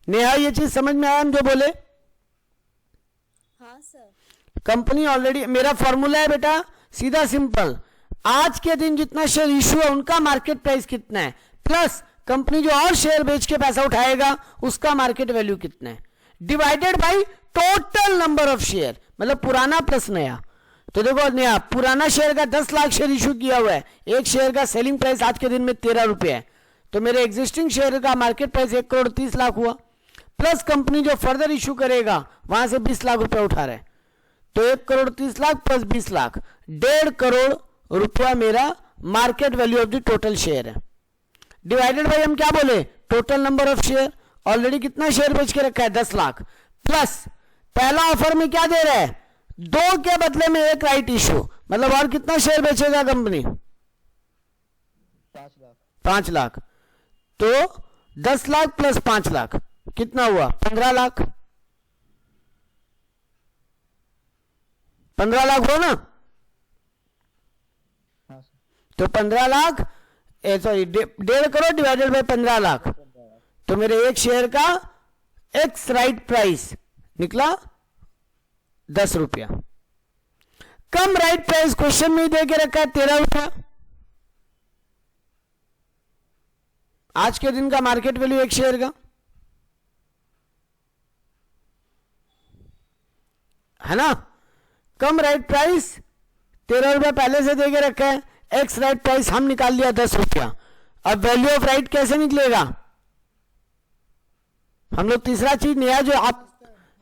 नेहा ये चीज समझ में आया हम जो बोले? हाँ सर। कंपनी ऑलरेडी, मेरा फॉर्मूला है बेटा सीधा सिंपल, आज के दिन जितना शेयर इशू है उनका मार्केट प्राइस कितना है प्लस कंपनी जो और शेयर बेच के पैसा उठाएगा उसका मार्केट वैल्यू कितना है divided by total number of share, मतलब पुराना प्लस नया। तो देखो नया पुराना शेयर का 10 लाख शेयर इशू किया हुआ है, एक शेयर का सेलिंग प्राइस आज के दिन में 13 रुपये है, तो मेरे एग्जिस्टिंग शेयर का मार्केट प्राइस 1,30,00,000 हुआ प्लस कंपनी जो फर्दर इशू करेगा वहां से 20 लाख रुपया उठा रहे, तो 1,30,00,000 प्लस 20 लाख 1.5 करोड़ रुपया मेरा market value of the total share है, डिवाइडेड बाई हम क्या बोले, total number of share. Already कितना शेयर बेच के रखा है, 10 लाख, प्लस पहला ऑफर में क्या दे रहा है, 2 के बदले में 1 राइट इशू, मतलब और कितना शेयर बेचेगा कंपनी, 5 लाख। 5 लाख। तो 10 लाख प्लस 5 लाख कितना हुआ, 15 लाख। 15 लाख हुआ ना, हाँ सर। तो 15 lakh sorry 1.5 crore divided by 15 lakh, तो मेरे एक शेयर का एक्स राइट प्राइस निकला 10 रुपया। कम राइट प्राइस क्वेश्चन में ही दे के रखा है 13 रुपया। आज के दिन का मार्केट वैल्यू एक शेयर का है ना, कम राइट प्राइस 13 रुपया पहले से दे के रखा है, एक्स राइट प्राइस हम निकाल लिया 10 रुपया। अब वैल्यू ऑफ राइट कैसे निकलेगा, हम लोग तीसरा चीज नेहा जो आप,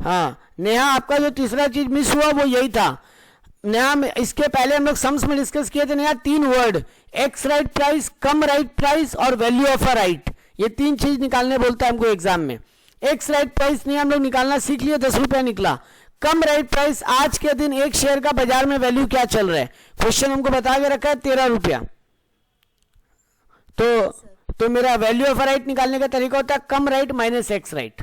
हाँ नेहा आपका जो तीसरा चीज मिस हुआ वो यही था। नेहा इसके पहले हम लोग सम्स में डिस्कस किए थे Neha, 3 word, ex right price, cum right price और वैल्यू ऑफ अ राइट, ये 3 चीज निकालने बोलता है हमको एग्जाम में। एक्स राइट प्राइस नहीं हम लोग निकालना सीख लिए, 10 रुपया निकला। कम राइट प्राइस, आज के दिन एक शेयर का बाजार में वैल्यू क्या चल रहा है, क्वेश्चन हमको बता के रखा है 13 रुपया। तो मेरा वैल्यू ऑफ राइट निकालने का तरीका होता है cum right minus ex right.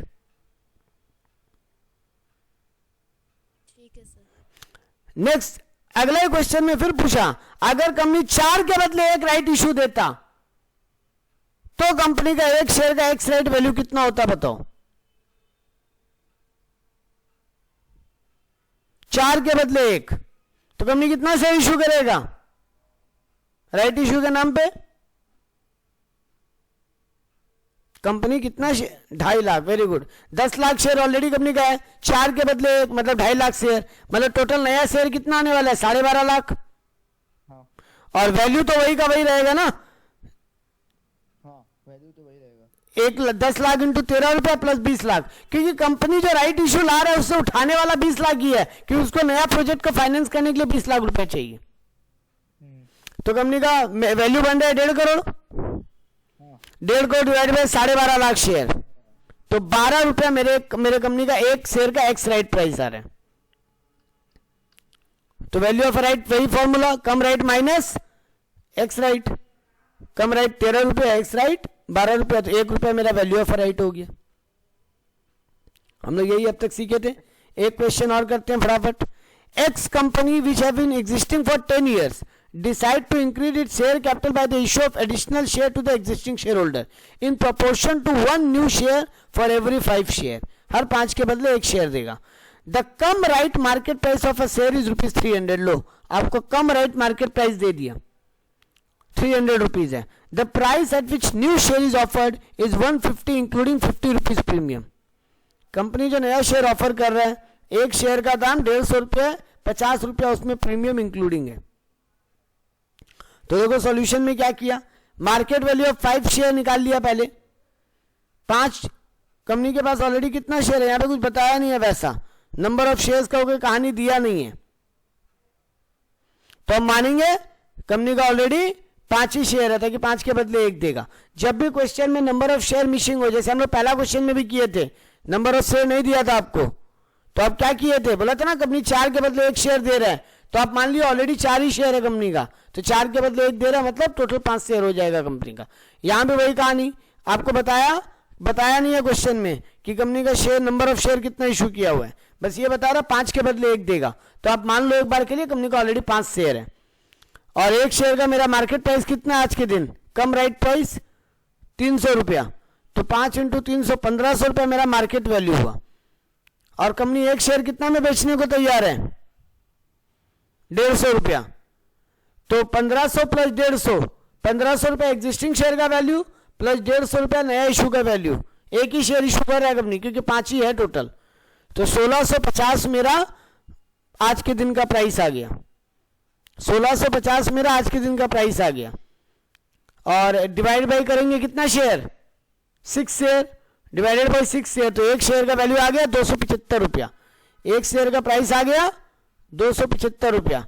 ठीक है सर। नेक्स्ट अगले क्वेश्चन में फिर पूछा, अगर कंपनी 4 के बदले 1 राइट इशू देता तो कंपनी का एक शेयर का एक्स राइट वैल्यू कितना होता बताओ। 4 के बदले 1 तो कंपनी कितना शेयर इशू करेगा राइट इशू के नाम पे, कंपनी कितना 2.5 lakh, very good. 10 lakh share already company का है, 4 के बदले 1 मतलब 2.5 लाख शेयर, मतलब टोटल नया शेयर कितना आने वाला है 12.5 लाख। हाँ और वैल्यू तो वही का वही रहेगा ना, हाँ वैल्यू तो वही रहेगा, 10 लाख इंटू 13 रुपया प्लस 20 लाख, क्योंकि कंपनी जो राइट इशू ला रहा है उससे उठाने वाला 20 लाख ही है, क्योंकि उसको नया प्रोजेक्ट को फाइनेंस करने के लिए 20 लाख रुपए चाहिए। तो कंपनी का वैल्यू बन रहा है 1.5 crore, 1.5 crore divide by 12.5 lakh share, तो 12 रुपया मेरे कंपनी का एक शेयर का एक्स राइट प्राइस आ रहा है। तो वैल्यू ऑफ राइट वही formula, cum right minus ex right, कम राइट 13 रुपया, एक्स राइट 12 रुपया, तो 1 रुपया मेरा वैल्यू ऑफ राइट हो गया। हम लोग यही अब तक सीखे थे। एक क्वेश्चन और करते हैं फटाफट। X company which have been existing for 10 years decide to increase its share capital by the issue of additional share to the existing shareholder in proportion to 1 new share for every 5 share, हर 5 के बदले 1 share देगा। The come right market price of a share is ₹300। लो आपको कम right market price दे दिया, 300 rupees है। The price at which new share is offered is 150 including 50 rupees premium. Company जो नया share offer कर रहा है, एक शेयर का दाम 150 रुपया, 50 रुपया उसमें प्रीमियम इंक्लूडिंग है। तो देखो सॉल्यूशन में क्या किया, मार्केट वैल्यू ऑफ 5 शेयर निकाल लिया पहले। 5 कंपनी के पास ऑलरेडी कितना शेयर है, यहां पे कुछ बताया नहीं है, वैसा नंबर ऑफ शेयर्स का कोई कहानी दिया नहीं है, तो हम मानेंगे कंपनी का ऑलरेडी 5 ही शेयर है, ताकि 5 के बदले 1 देगा। जब भी क्वेश्चन में नंबर ऑफ शेयर मिसिंग हो, जैसे हम लोग पहला क्वेश्चन में भी किए थे, नंबर ऑफ शेयर नहीं दिया था आपको, तो आप क्या किए थे, बोला था ना कंपनी 4 के बदले 1 शेयर दे रहा है, तो आप मान लिया ऑलरेडी 4 ही शेयर है कंपनी का, तो 4 के बदले 1 दे रहा है, मतलब टोटल 5 शेयर हो जाएगा कंपनी का। यहां पे वही कहानी आपको बताया नहीं है क्वेश्चन में कि कंपनी का शेयर नंबर ऑफ शेयर कितना इशू किया हुआ है, बस ये बता रहा 5 के बदले 1 देगा। तो आप मान लो एक बार के लिए कंपनी का ऑलरेडी 5 शेयर है, और 1 शेयर का मेरा मार्केट प्राइस कितना है आज के दिन, कम राइट प्राइस 300 रुपया, तो 5 इंटू 300 1500 रुपया मेरा मार्केट वैल्यू हुआ। और कंपनी 1 शेयर कितना में बेचने को तैयार है, 150 रुपया, तो 1500 प्लस 150, 1500 रुपया एग्जिस्टिंग शेयर का वैल्यू प्लस 150 रुपया नया इशू का वैल्यू। एक ही शेयर इशू कर रहा है कंपनी, क्योंकि 5 ही है टोटल, तो 1650 मेरा आज के दिन का प्राइस आ गया, 1650 मेरा आज के दिन का प्राइस आ गया। और डिवाइड बाई करेंगे कितना share, 6 share, divided by 6 share, तो 1 शेयर का वैल्यू आ गया 275 रुपया, 1 शेयर का प्राइस आ गया 275 रुपया।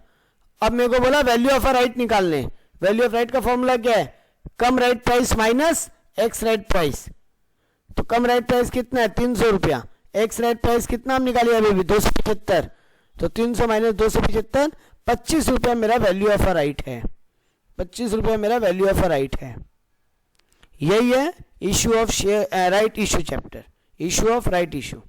अब मेरे को बोला वैल्यू ऑफ अ राइट निकालने, वैल्यू ऑफ राइट का फॉर्मूला क्या है? Cum right price minus ex right price. तो कम राइट प्राइस कितना है? 300 रुपया। एक्स राइट प्राइस कितना हम निकालिए अभी भी? 275। तो 300 माइनस 275, 25 रुपया मेरा वैल्यू ऑफ अ राइट है। 25 रुपया मेरा वैल्यू ऑफ अ राइट है। यही है issue of share right issue chapter, issue of right issue.